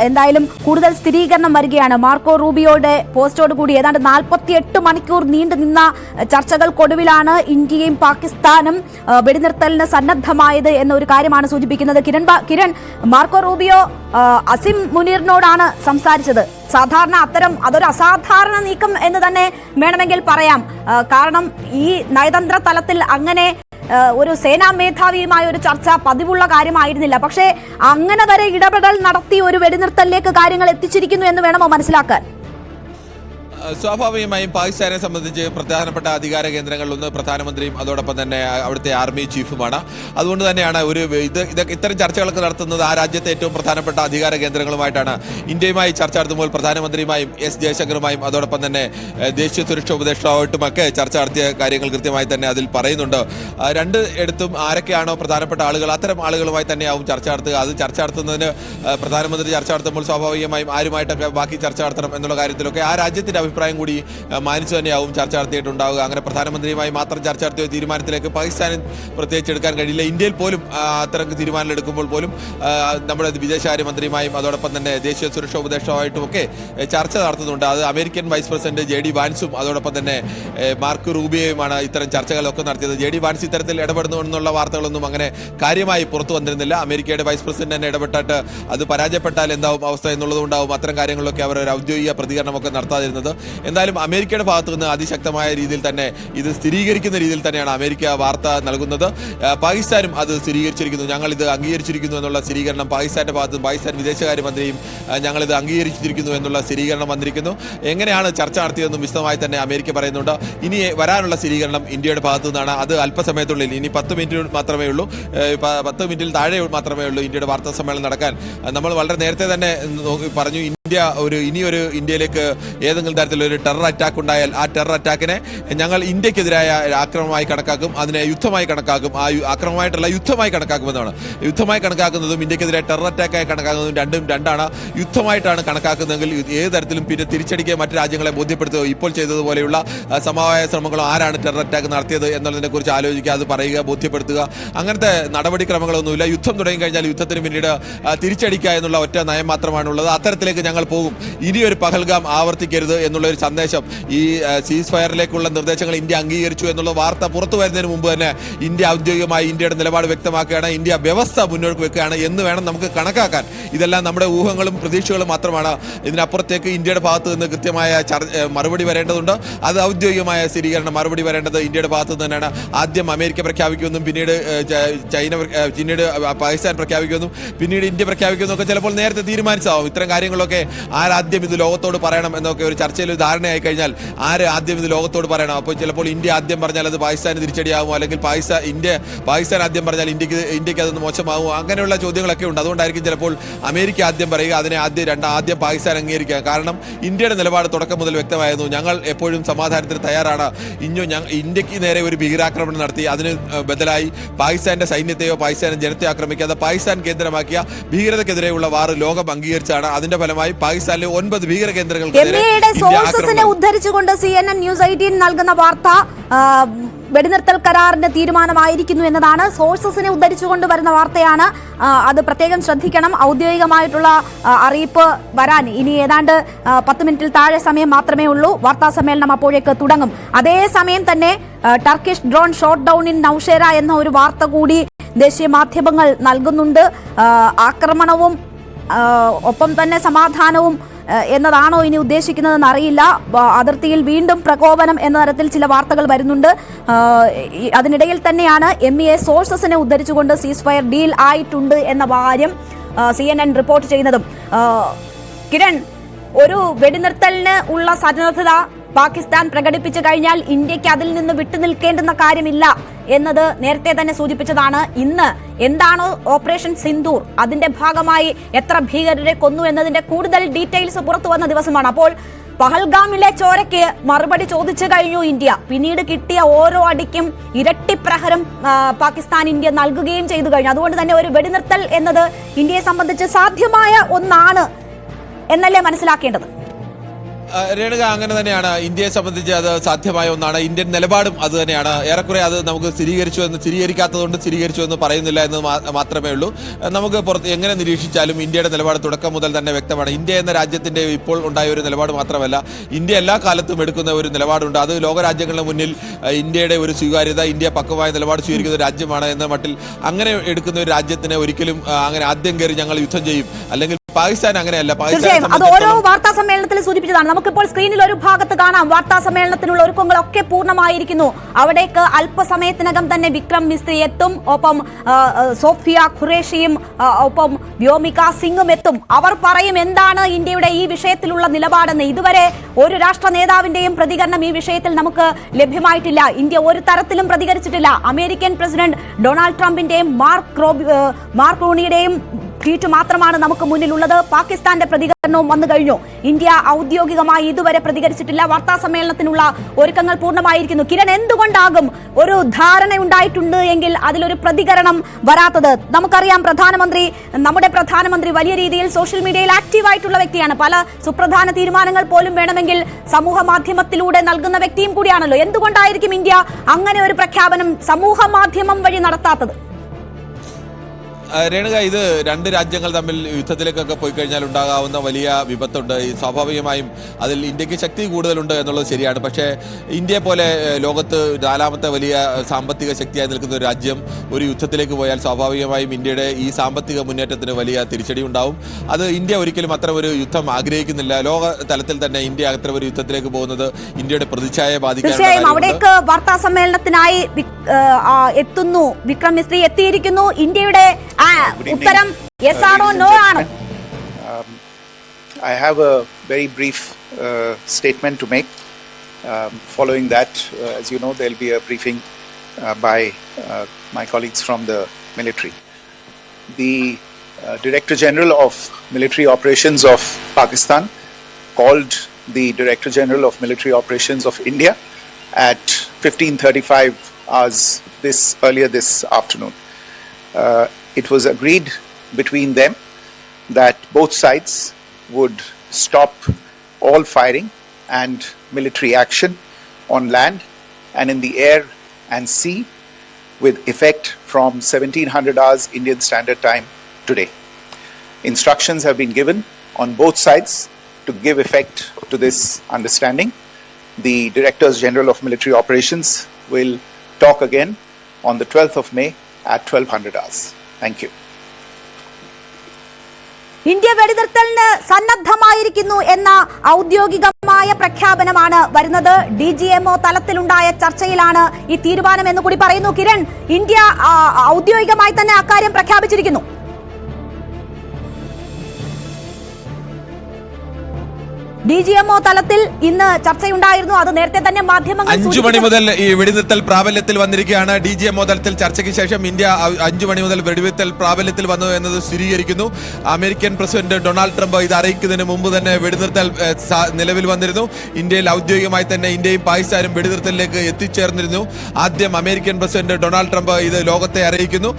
എന്തായാലും കൂടുതൽ സ്ഥിരീകരണം വരികയാണ്. മാർക്കോ റൂബിയോയുടെ പോസ്റ്റോട് കൂടി ഏതാണ്ട് 48 മണിക്കൂർ നീണ്ടു നിന്ന ചർച്ചകൾക്കൊടുവിലാണ് ഇന്ത്യയും പാകിസ്ഥാനും വെടിനിർത്തലിന് സന്നദ്ധമായത് എന്ന ഒരു കാര്യമാണ് സൂചിപ്പിക്കുന്നത്. കിരൺ, മാർക്കോ റൂബിയോ അസിം മുനീറിനോടാണ് സംസാരിച്ചത്. സാധാരണ അതൊരു അസാധാരണ നീക്കം എന്ന് തന്നെ വേണമെങ്കിൽ പറയാം. കാരണം ഈ നയതന്ത്ര തലത്തിൽ അങ്ങനെ ഒരു സേനാ മേധാവിയുമായ ഒരു ചർച്ച പതിവുള്ള കാര്യമായിരുന്നില്ല. പക്ഷേ അങ്ങനെ വരെ ഇടപെടൽ നടത്തി ഒരു വെടിനിർത്തലിലേക്ക് കാര്യങ്ങൾ എത്തിച്ചിരിക്കുന്നു എന്ന് വേണമോ മനസ്സിലാക്കാൻ? സ്വാഭാവികമായും പാകിസ്ഥാനെ സംബന്ധിച്ച് പ്രധാനപ്പെട്ട അധികാര കേന്ദ്രങ്ങളിലൊന്ന് പ്രധാനമന്ത്രിയും അതോടൊപ്പം തന്നെ അവിടുത്തെ ആർമി ചീഫുമാണ്. അതുകൊണ്ട് തന്നെയാണ് ഇത്തരം ചർച്ചകളൊക്കെ നടത്തുന്നത് ആ രാജ്യത്തെ ഏറ്റവും പ്രധാനപ്പെട്ട അധികാര കേന്ദ്രങ്ങളുമായിട്ടാണ്. ഇന്ത്യയുമായി ചർച്ച നടത്തുമ്പോൾ പ്രധാനമന്ത്രിയുമായും എസ് ജയശങ്കറുമായും അതോടൊപ്പം തന്നെ ദേശീയ സുരക്ഷാ ഉപദേഷ്ടാവുമായിട്ടുമൊക്കെ ചർച്ച നടത്തിയ കാര്യങ്ങൾ കൃത്യമായി തന്നെ അതിൽ പറയുന്നുണ്ട്. രണ്ട് ഇടത്തും ആരൊക്കെയാണോ പ്രധാനപ്പെട്ട ആളുകൾ അത്തരം ആളുകളുമായി തന്നെയാവും ചർച്ച നടത്തുക. അത് ചർച്ച നടത്തുന്നതിന് പ്രധാനമന്ത്രി ചർച്ച നടത്തുമ്പോൾ സ്വാഭാവികമായും ആരുമായിട്ടൊക്കെ ബാക്കി ചർച്ച നടത്തണം എന്നുള്ള കാര്യത്തിലൊക്കെ ആ രാജ്യത്തിന്റെ അഭിപ്രായം കൂടി മാനിച്ചു തന്നെയാവും ചർച്ച നടത്തിയിട്ടുണ്ടാവുക. അങ്ങനെ പ്രധാനമന്ത്രിയുമായി മാത്രം ചർച്ച നടത്തിയ തീരുമാനത്തിലേക്ക് പാകിസ്ഥാനിൽ പ്രത്യേകിച്ച് എടുക്കാൻ കഴിയില്ല. ഇന്ത്യയിൽ പോലും അത്തരം തീരുമാനങ്ങൾ എടുക്കുമ്പോൾ പോലും നമ്മുടെ വിദേശകാര്യമന്ത്രിയുമായും അതോടൊപ്പം തന്നെ ദേശീയ സുരക്ഷാ ഉപദേഷ്ടാവുമായിട്ടും ഒക്കെ ചർച്ച നടത്തുന്നുണ്ട്. അത് അമേരിക്കൻ വൈസ് പ്രസിഡന്റ് JD വാൻസും അതോടൊപ്പം തന്നെ മാർക്ക് റൂബിയോയുമാണ് ഇത്തരം ചർച്ചകളൊക്കെ നടത്തിയത്. JD വാൻസ് ഇത്തരത്തിൽ ഇടപെടുന്നു എന്നുള്ള വാർത്തകളൊന്നും അങ്ങനെ കാര്യമായി പുറത്തു വന്നിരുന്നില്ല. അമേരിക്കയുടെ വൈസ് പ്രസിഡന്റ് തന്നെ ഇടപെട്ടിട്ട് അത് പരാജയപ്പെട്ടാൽ എന്താവും അവസ്ഥ എന്നുള്ളതുകൊണ്ടാവും അത്തരം കാര്യങ്ങളിലൊക്കെ അവർ ഒരു ഔദ്യോഗിക പ്രതികരണമൊക്കെ നടത്താതിരുന്നത്. എന്തായാലും അമേരിക്കയുടെ ഭാഗത്തു നിന്ന് അതിശക്തമായ രീതിയിൽ തന്നെ ഇത് സ്ഥിരീകരിക്കുന്ന രീതിയിൽ തന്നെയാണ് അമേരിക്ക വാർത്ത നൽകുന്നത്. പാകിസ്ഥാനും അത് സ്ഥിരീകരിച്ചിരിക്കുന്നു. ഞങ്ങൾ ഇത് അംഗീകരിച്ചിരിക്കുന്നു എന്നുള്ള സ്ഥിരീകരണം പാകിസ്ഥാന്റെ ഭാഗത്തും പാകിസ്ഥാൻ വിദേശകാര്യമന്ത്രിയും ഞങ്ങളിത് അംഗീകരിച്ചിരിക്കുന്നു എന്നുള്ള സ്ഥിരീകരണം വന്നിരിക്കുന്നു. എങ്ങനെയാണ് ചർച്ച നടത്തിയതെന്നും വിശദമായി തന്നെ അമേരിക്ക പറയുന്നുണ്ട്. ഇനി വരാനുള്ള സ്ഥിരീകരണം ഇന്ത്യയുടെ ഭാഗത്തു നിന്നാണ്. അത് അല്പസമയത്തുള്ളിൽ ഇനി 10 മിനിറ്റ് മാത്രമേ ഉള്ളൂ. 10 മിനിറ്റിൽ താഴെ മാത്രമേ ഉള്ളൂ ഇന്ത്യയുടെ വാർത്താ സമ്മേളനം നടക്കാൻ. നമ്മൾ വളരെ നേരത്തെ തന്നെ പറഞ്ഞു ഇനിയൊരു ഇന്ത്യയിലേക്ക് ഏതെങ്കിലും തരത്തിലൊരു ടെറർ അറ്റാക്ക് ഉണ്ടായാൽ ആ ടെറർ അറ്റാക്കിനെ ഞങ്ങൾ ഇന്ത്യക്കെതിരായ ആക്രമണമായി കണക്കാക്കും, അതിനെ യുദ്ധമായി കണക്കാക്കും. ആ ആക്രമണമായിട്ടുള്ള യുദ്ധമായി കണക്കാക്കുമെന്നാണ്. യുദ്ധമായി കണക്കാക്കുന്നതും ഇന്ത്യക്കെതിരെ ടെറർ അറ്റാക്കായി കണക്കാക്കുന്നതും രണ്ടാണ്. യുദ്ധമായിട്ടാണ് കണക്കാക്കുന്നതെങ്കിൽ ഏത് തരത്തിലും പിന്നെ തിരിച്ചടിക്കുക മറ്റു രാജ്യങ്ങളെ ബോധ്യപ്പെടുത്തുക, ഇപ്പോൾ ചെയ്തതുപോലെയുള്ള സമവായ ശ്രമങ്ങളോ ആരാണ് ടെറർ അറ്റാക്ക് നടത്തിയത് എന്നുള്ളതിനെ കുറിച്ച് ആലോചിക്കുക, അത് പറയുക, ബോധ്യപ്പെടുത്തുക. അങ്ങനത്തെ നടപടിക്രമങ്ങളൊന്നുമില്ല. യുദ്ധം തുടങ്ങിക്കഴിഞ്ഞാൽ യുദ്ധത്തിന് പിന്നീട് തിരിച്ചടിക്കുക എന്നുള്ള ഒറ്റ നയം മാത്രമാണുള്ളത്. അത്തരത്തിലേക്ക് ഞങ്ങൾ പോകും. ഇനിയൊരു പഹൽഗാം ആവർത്തിക്കരുത് എന്നുള്ള ഒരു സന്ദേശം, ഈ സീസ് ഫയറിലേക്കുള്ള നിർദ്ദേശങ്ങൾ ഇന്ത്യ അംഗീകരിച്ചു എന്നുള്ള വാർത്ത പുറത്തു വരുന്നതിന് മുമ്പ് തന്നെ ഇന്ത്യ ഔദ്യോഗികമായി ഇന്ത്യയുടെ നിലപാട് വ്യക്തമാക്കുകയാണ്. ഇന്ത്യ വ്യവസ്ഥ മുന്നോട്ട് വെക്കുകയാണ് എന്ന് വേണം നമുക്ക് കണക്കാക്കാൻ. ഇതെല്ലാം നമ്മുടെ ഊഹങ്ങളും പ്രതീക്ഷകളും മാത്രമാണ്. ഇതിനപ്പുറത്തേക്ക് ഇന്ത്യയുടെ ഭാഗത്ത് നിന്ന് കൃത്യമായ മറുപടി വരേണ്ടതുണ്ട്. അത് ഔദ്യോഗികമായ സ്ഥിരീകരണം മറുപടി വരേണ്ടത് ഇന്ത്യയുടെ ഭാഗത്ത് നിന്ന് തന്നെയാണ്. ആദ്യം അമേരിക്ക പ്രഖ്യാപിക്കുമെന്നും പിന്നീട് പിന്നീട് പാകിസ്ഥാൻ പ്രഖ്യാപിക്കുമെന്നും പിന്നീട് ഇന്ത്യ പ്രഖ്യാപിക്കുമെന്നും ഒക്കെ ചിലപ്പോൾ നേരത്തെ തീരുമാനിച്ചാവും. ഇത്തരം കാര്യങ്ങളൊക്കെ ആരാദ്യം ഇത് ലോകത്തോട് പറയണം എന്നൊക്കെ ഒരു ചർച്ചയിൽ ഒരു ധാരണയായി കഴിഞ്ഞാൽ ആര് ആദ്യം ഇത് ലോകത്തോട് പറയണം. അപ്പോൾ ചിലപ്പോൾ ഇന്ത്യ ആദ്യം പറഞ്ഞാൽ അത് പാകിസ്ഥാന് തിരിച്ചടിയാകുമോ, അല്ലെങ്കിൽ പാകിസ്ഥാൻ ആദ്യം പറഞ്ഞാൽ ഇന്ത്യക്ക് അതൊന്ന് മോശമാകുമോ, അങ്ങനെയുള്ള ചോദ്യങ്ങളൊക്കെ ഉണ്ട്. അതുകൊണ്ടായിരിക്കും ചിലപ്പോൾ അമേരിക്ക ആദ്യം പറയുക, അതിനെ ആദ്യം പാകിസ്ഥാൻ അംഗീകരിക്കുക. കാരണം ഇന്ത്യയുടെ നിലപാട് തുടക്കം മുതൽ വ്യക്തമായിരുന്നു. ഞങ്ങൾ എപ്പോഴും സമാധാനത്തിന് തയ്യാറാണ്. ഇന്ത്യക്ക് നേരെ ഒരു ഭീകരാക്രമണം നടത്തി അതിന് ബദലായി പാകിസ്ഥാന്റെ സൈന്യത്തെയോ പാകിസ്ഥാൻ ജനത്തെ ആക്രമിക്കാതെ പാകിസ്ഥാൻ കേന്ദ്രമാക്കിയ ഭീകരതക്കെതിരെയുള്ള വാർ ലോകം അംഗീകരിച്ചാണ്. അതിന്റെ ഫലമായി പാകിസ്ഥാനിലെ 9 ഭീകര കേന്ദ്രങ്ങൾക്കെതിരെ സോഴ്സസിനെ ഉദ്ധരിച്ചുകൊണ്ട് CNN ന്യൂസ് 18 നൽകുന്ന വാർത്ത വെടിനിർത്തൽ കരാറിന്റെ തീരുമാനമായിരിക്കുന്നു എന്നതാണ്. സോഴ്സസിനെ ഉദ്ധരിച്ചുകൊണ്ട് വരുന്ന വാർത്തയാണ്. അത് പ്രത്യേകം ശ്രദ്ധിക്കണം. ഔദ്യോഗികമായിട്ടുള്ള അറിയിപ്പ് വരാൻ ഇനി ഏതാണ്ട് 10 മിനിറ്റിൽ താഴെ സമയം മാത്രമേ ഉള്ളൂ. വാർത്താ സമ്മേളനം അപ്പോഴേക്ക് തുടങ്ങും. അതേസമയം തന്നെ Turkish drone shot down in Nowshera എന്ന ഒരു വാർത്ത കൂടി ദേശീയ മാധ്യമങ്ങൾ നൽകുന്നുണ്ട്. ആക്രമണവും ഒപ്പം തന്നെ സമാധാനവും എന്നതാണോ ഇനി ഉദ്ദേശിക്കുന്നതെന്ന് അറിയില്ല. അതിർത്തിയിൽ വീണ്ടും പ്രകോപനം എന്ന തരത്തിൽ ചില വാർത്തകൾ വരുന്നുണ്ട്. അതിനിടയിൽ തന്നെയാണ് MEA സോഴ്സസിനെ ഉദ്ധരിച്ചുകൊണ്ട് സീസ് ഫയർ ഡീൽ ആയിട്ടുണ്ട് എന്ന കാര്യം CNN റിപ്പോർട്ട് ചെയ്യുന്നതും. കിരൺ, ഒരു വെടിനിർത്തലിന് ഉള്ള സന്നദ്ധത പാകിസ്ഥാൻ പ്രകടിപ്പിച്ചു കഴിഞ്ഞാൽ ഇന്ത്യക്ക് അതിൽ നിന്ന് വിട്ടുനിൽക്കേണ്ടുന്ന കാര്യമില്ല എന്നത് നേരത്തെ തന്നെ സൂചിപ്പിച്ചതാണ്. ഇന്ന് എന്താണോ ഓപ്പറേഷൻ സിന്ദൂർ, അതിന്റെ ഭാഗമായി എത്ര ഭീകരരെ കൊന്നു എന്നതിന്റെ കൂടുതൽ ഡീറ്റെയിൽസ് പുറത്തു വന്ന ദിവസമാണ്. അപ്പോൾ പഹൽഗാമിലെ ചോരയ്ക്ക് മറുപടി ചോദിച്ചു കഴിഞ്ഞു ഇന്ത്യ. പിന്നീട് കിട്ടിയ ഓരോ അടിക്കും ഇരട്ടി പ്രഹരം പാകിസ്ഥാൻ ഇന്ത്യ നൽകുകയും ചെയ്തു കഴിഞ്ഞു. അതുകൊണ്ട് തന്നെ ഒരു വെടിനിർത്തൽ എന്നത് ഇന്ത്യയെ സംബന്ധിച്ച് സാധ്യമായ ഒന്നാണ് എന്നല്ലേ മനസ്സിലാക്കേണ്ടത്? രേണുക, അങ്ങനെ തന്നെയാണ്. ഇന്ത്യയെ സംബന്ധിച്ച് അത് സാധ്യമായ ഒന്നാണ്. ഇന്ത്യൻ നിലപാടും അത് തന്നെയാണ്. ഏറെക്കുറെ അത് നമുക്ക് സ്ഥിരീകരിക്കാത്തതുകൊണ്ട് സ്ഥിരീകരിച്ചു എന്ന് പറയുന്നില്ല എന്ന് മാത്രമേ ഉള്ളൂ. നമുക്ക് എങ്ങനെ നിരീക്ഷിച്ചാലും ഇന്ത്യയുടെ നിലപാട് തുടക്കം മുതൽ തന്നെ വ്യക്തമാണ്. ഇന്ത്യ എന്ന രാജ്യത്തിന്റെ ഇപ്പോൾ ഉണ്ടായ ഒരു നിലപാട് മാത്രമല്ല, ഇന്ത്യ എല്ലാ കാലത്തും എടുക്കുന്ന ഒരു നിലപാടുണ്ട്. അത് ലോകരാജ്യങ്ങളുടെ മുന്നിൽ ഇന്ത്യയുടെ ഒരു സ്വീകാര്യത, ഇന്ത്യ പക്വമായ നിലപാട് സ്വീകരിക്കുന്ന ഒരു രാജ്യമാണ് എന്ന മട്ടിൽ അങ്ങനെ എടുക്കുന്ന ഒരു രാജ്യത്തിനെ ഒരിക്കലും അങ്ങനെ ആദ്യം കയറി ഞങ്ങൾ യുദ്ധം ചെയ്യും, അല്ലെങ്കിൽ പാകിസ്ഥാൻ അങ്ങനെയല്ല. തീർച്ചയായും അത് ഓരോ വാർത്താ സമ്മേളനത്തിൽ സൂചിപ്പിച്ചതാണ്. നമുക്കിപ്പോൾ സ്ക്രീനിൽ ഒരു ഭാഗത്ത് കാണാം വാർത്താ സമ്മേളനത്തിനുള്ള ഒരുക്കങ്ങളൊക്കെ പൂർണ്ണമായിരിക്കുന്നു. അവിടേക്ക് അല്പസമയത്തിനകം തന്നെ വിക്രം മിസ്ത്രി എത്തും, ഒപ്പം സോഫിയ ഖുറേഷിയും ഒപ്പം വ്യോമിക സിംഗും എത്തും. അവർ പറയും എന്താണ് ഇന്ത്യയുടെ ഈ വിഷയത്തിലുള്ള നിലപാടെന്ന്. ഇതുവരെ ഒരു രാഷ്ട്ര നേതാവിന്റെയും പ്രതികരണം ഈ വിഷയത്തിൽ നമുക്ക് ലഭ്യമായിട്ടില്ല. ഇന്ത്യ ഒരു തരത്തിലും പ്രതികരിച്ചിട്ടില്ല. അമേരിക്കൻ പ്രസിഡന്റ് ഡൊണാൾഡ് ട്രംപിന്റെയും മാർക്ക് റൂണിയുടെയും ട്വീറ്റ് മാത്രമാണ് നമുക്ക് മുന്നിലുള്ളത്. പാകിസ്ഥാന്റെ പ്രതികരണവും വന്നു കഴിഞ്ഞു. ഇന്ത്യ ഔദ്യോഗികമായി ഇതുവരെ പ്രതികരിച്ചിട്ടില്ല. വാർത്താ സമ്മേളനത്തിനുള്ള ഒരുക്കങ്ങൾ പൂർണ്ണമായിരിക്കുന്നു. കിരൺ, എന്തുകൊണ്ടാകും ഒരു ധാരണ ഉണ്ടായിട്ടുണ്ട് എങ്കിൽ അതിലൊരു പ്രതികരണം വരാത്തത്? നമുക്കറിയാം, നമ്മുടെ പ്രധാനമന്ത്രി വലിയ രീതിയിൽ സോഷ്യൽ മീഡിയയിൽ ആക്റ്റീവായിട്ടുള്ള വ്യക്തിയാണ്. പല സുപ്രധാന തീരുമാനങ്ങൾ പോലും വേണമെങ്കിൽ സമൂഹ മാധ്യമത്തിലൂടെ നൽകുന്ന വ്യക്തിയും കൂടിയാണല്ലോ. എന്തുകൊണ്ടായിരിക്കും ഇന്ത്യ അങ്ങനെ ഒരു പ്രഖ്യാപനം സമൂഹ മാധ്യമം വഴി നടത്താത്തത്? രേണുക, ഇത് രണ്ട് രാജ്യങ്ങൾ തമ്മിൽ യുദ്ധത്തിലേക്കൊക്കെ പോയി കഴിഞ്ഞാൽ ഉണ്ടാകാവുന്ന വലിയ വിപത്തുണ്ട്. സ്വാഭാവികമായും അതിൽ ഇന്ത്യക്ക് ശക്തി കൂടുതലുണ്ട് എന്നുള്ളത് ശരിയാണ്. പക്ഷേ ഇന്ത്യയെ പോലെ ലോകത്ത് നാലാമത്തെ വലിയ സാമ്പത്തിക ശക്തിയായി നിൽക്കുന്ന ഒരു രാജ്യം ഒരു യുദ്ധത്തിലേക്ക് പോയാൽ സ്വാഭാവികമായും ഇന്ത്യയുടെ ഈ സാമ്പത്തിക മുന്നേറ്റത്തിന് വലിയ തിരിച്ചടി ഉണ്ടാവും. അത് ഇന്ത്യ ഒരിക്കലും അത്ര ഒരു യുദ്ധം ആഗ്രഹിക്കുന്നില്ല. ലോക തലത്തിൽ തന്നെ ഇന്ത്യ അത്ര ഒരു യുദ്ധത്തിലേക്ക് പോകുന്നത് ഇന്ത്യയുടെ പ്രതിച്ഛായയെ ബാധിക്കും. അവിടേക്ക് വാർത്താ സമ്മേളനത്തിനായി എത്തുന്നു വിക്രം മിസ്ത്രി, എത്തിയിരിക്കുന്നു. ഇന്ത്യയുടെ ഉത്തരം യെസ് ആണോ നോ ആണോ? I have a very brief statement to make. Following that, as you know, there will be a briefing by my colleagues from the military. The Director General of Military Operations of Pakistan called the Director General of Military Operations of India at 15:35 hours earlier this afternoon. It was agreed between them that both sides would stop all firing and military action on land and in the air and sea with effect from 1700 hours Indian Standard Time today. Instructions have been given on both sides to give effect to this understanding. The Directors General of Military Operations will talk again on the 12th of May at 1200 hours. Thank you. India വെടിനിർത്തലിന് സന്നദ്ധമായിരിക്കുന്നു എന്ന ഔദ്യോഗികമായ പ്രഖ്യാപനമാണ് വരുന്നത്. DGMO തലത്തിലുണ്ടായ ചർച്ചയിലാണ് ഈ തീരുമാനം എന്ന് കൂടി പറയുന്നു. കിരൺ, ഇന്ത്യ ഔദ്യോഗികമായി തന്നെ അക്കാര്യം പ്രഖ്യാപിച്ചിരിക്കുന്നു. DGMO തലത്തിൽ ഇന്ന് ചർച്ചയുണ്ടായിരുന്നു. അത് നേരത്തെ തന്നെ മാധ്യമങ്ങൾ 5 മണി മുതൽ ഈ വെടിനിർത്തൽ പ്രാബല്യത്തിൽ വന്നിരിക്കുകയാണ്. DGMO തലത്തിൽ ചർച്ചയ്ക്ക് ശേഷം ഇന്ത്യ 5 മണി മുതൽ വെടിനിർത്തൽ പ്രാബല്യത്തിൽ വന്നു എന്നത് സ്ഥിരീകരിക്കുന്നു. അമേരിക്കൻ പ്രസിഡന്റ് ഡൊണാൾഡ് ട്രംപ് ഇത് അറിയിക്കുന്നതിന് മുമ്പ് തന്നെ വെടിനിർത്തൽ നിലവിൽ വന്നിരുന്നു. ഇന്ത്യയിൽ ഔദ്യോഗികമായി തന്നെ ഇന്ത്യയും പാകിസ്ഥാനും വെടിനിർത്തലിലേക്ക് എത്തിച്ചേർന്നിരുന്നു. ആദ്യം അമേരിക്കൻ പ്രസിഡന്റ് ഡൊണാൾഡ് ട്രംപ് ഇത് ലോകത്തെ അറിയിക്കുന്നു.